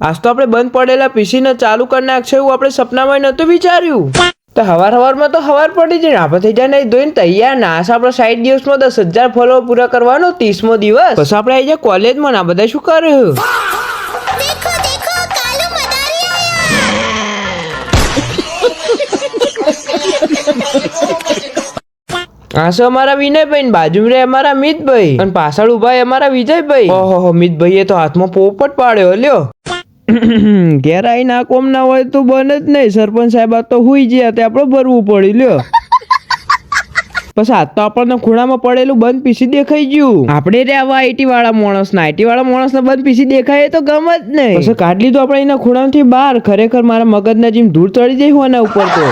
આજ તો આપણે બંધ પડેલા પીસી ને ચાલુ કરી નાખશે એવું આપણે સપનામાં નતું વિચાર્યું. તો હવારમાં તો હવાર પડી જાય આપણે થઈ જાય નહીં ધોઈને તૈયાર ના આપણે 60 દિવસમાં 10,000 ફોલો પૂરા કરવાનો 30મો દિવસ. બસ આપણે આવી જાય કોલેજમાં ના બધા શું કરે આ છે અમારા વિનયભાઈ, બાજુ રે અમારા મિતભાઈ અને પાછળ ઉભા અમારા વિજયભાઈ. ઓહો મિતભાઈએ તો હાથમાં પોપટ પાડ્યો લ્યો. ઘેર આવીને આ કોમ ના હોય તો બને જ નહીં. સરપંચ સાહેબ આ તો હુઈ ગયા તે આપણે ભરવું પડી લ્યો. પછી હાથ તો આપણને ખૂણામાં પડેલું બંધ પીસી દેખાઈ ગયું. આપણે રે આવા આઈટી વાળા માણસ ને બંધ પીસી દેખાય તો ગમ જ નહીં. પછી કાઢ લીધું આપણે એના ખૂણામાંથી બહાર. ખરેખર મારા મગજના જેમ ધૂળ ચડી જાય હોવાના ઉપર તો.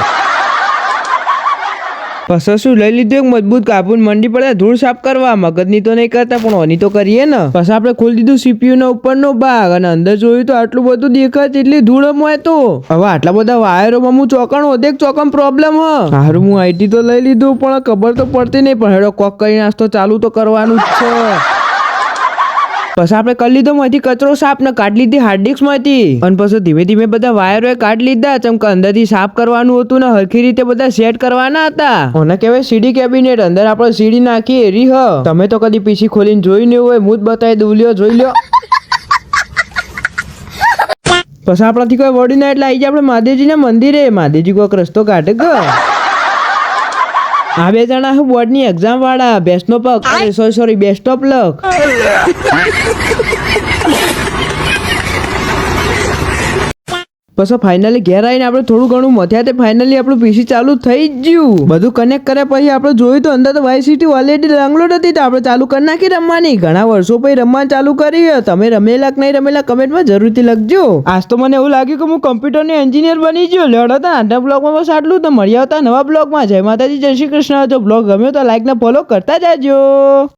પછી શું લઈ લીધું એક મજબૂત કાપૂન મંડી પડે ધૂળ સાફ કરવા. મગજની તો નહીં કરતા પણ ઓની તો કરીએ ને. પછી આપણે ખોલી દીધું સીપીયુ ના ઉપરનો ભાગ અને અંદર જોયું તો આટલું બધું દેખાય એટલી ધૂળ હોય તો. હવે આટલા બધા વાયરોમાં હું ચોકણ ઓદેક ચોકમ પ્રોબ્લેમ હારું હું આઈટી તો લઈ લીધું પણ ખબર તો પડતી નહીં. પણ હેડો કોક કરી નાસ્તો ચાલુ તો કરવાનું જ છે. પછી આપણે કરી લીધો માંથી કચરો સાફ ને કાઢી લીધી હાર્ડ ડિસ્ક માંથી. અને પછી ધીમે ધીમે બધા વાયરો કાઢી લીધા ચમકે અંદરથી સાફ કરવાનું હતું ને હરખી રીતે બધા સેટ કરવાના હતા. ઓને કહેવાય સીડી કેબિનેટ. અંદર આપણે સીડી નાખી એરી હ. તમે તો કદી પીસી ખોલીને જોઈ નહીં હોય. હું જ બતાવી દઉં લ્યો જોઈ લ્યો. પછી આપણાથી કોઈ વળી ના એટલે આવી જાય આપણે મહાદેવજીના મંદિરે. મહાદેવજી કોઈક રસ્તો કાઢે ગ. આ બે જણા હું બોર્ડની એક્ઝામ વાળા. બેસ્ટ નો પગ સોરી બેસ્ટ ઓફ લક. પછી ફાઇનલી ઘેર આવીને આપણે થોડું ઘણું મથ્યા તે ફાઇનલી આપણું પીસી ચાલુ થઈ જ ગયું. બધું કનેક્ટ કર્યા પછી આપણે જોયું તો અંદર તો વાય સિટી ઓલરેડી ડાઉનલોડ હતી તો આપણે ચાલુ કરી નાખી રમવાની. ઘણા વર્ષો પછી રમવાનું ચાલુ કરી. તમે રમેલા કે નહીં રમેલા કમેન્ટમાં જરૂરથી લખજો. આજ તો મને એવું લાગ્યું કે હું કમ્પ્યુટરનો એન્જિનિયર બની ગયો. લેડો હતા આજના બ્લોગમાં બસ આટલું. તો મળી આવતા નવા બ્લોગમાં. જય માતાજી, જય શ્રી કૃષ્ણ. જો બ્લોગ ગમ્યો તો લાઈક ને ફોલો કરતા જાજો.